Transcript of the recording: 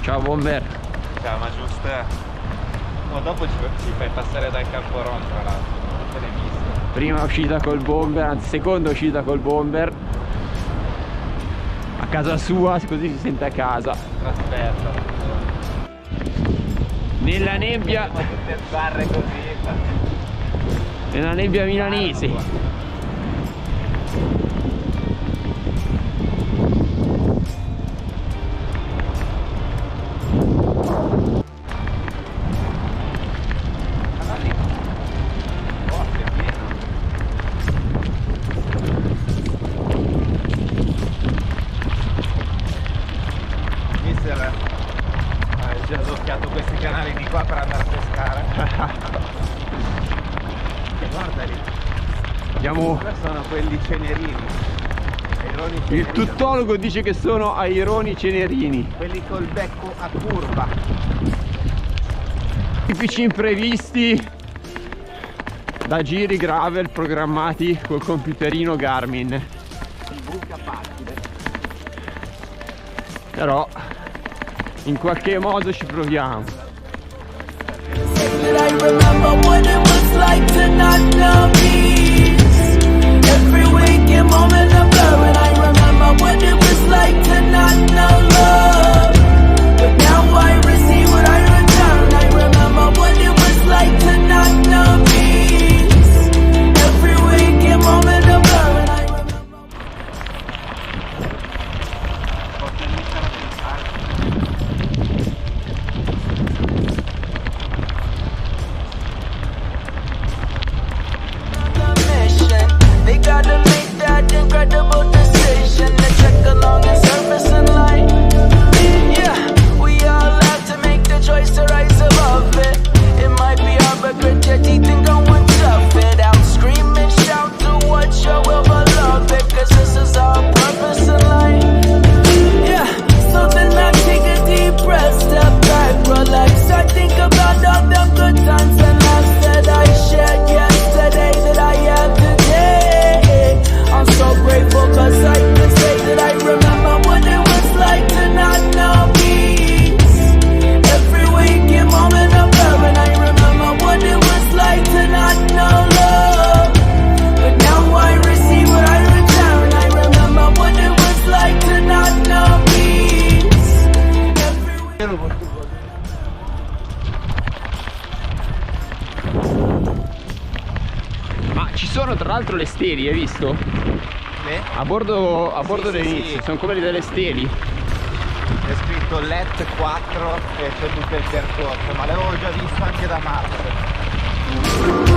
Ciao Bomber. Ciao, ma giusto. Oh, dopo ci fai passare dal Camporon, tra l'altro. Non te l'hai visto. Prima uscita col Bomber, anzi seconda uscita col Bomber. A casa sua, così si sente a casa. Trasferta. Nella nebbia. Ma tutte sbarre così. Nella nebbia milanese. Hai già soffiato questi canali di qua per andare a pescare. Guardali. Andiamo. Sono quelli cenerini. Il tuttologo dice che sono aironi cenerini. Quelli col becco a curva. Tipici imprevisti da giri gravel programmati col computerino Garmin. Il buca facile. Però in qualche modo ci proviamo. Ma ci sono tra l'altro le steli, hai visto? A bordo dell'inizio, sono come delle steli. È scritto LET 4 e c'è tutto il percorso, ma l'avevo già visto anche da Marte.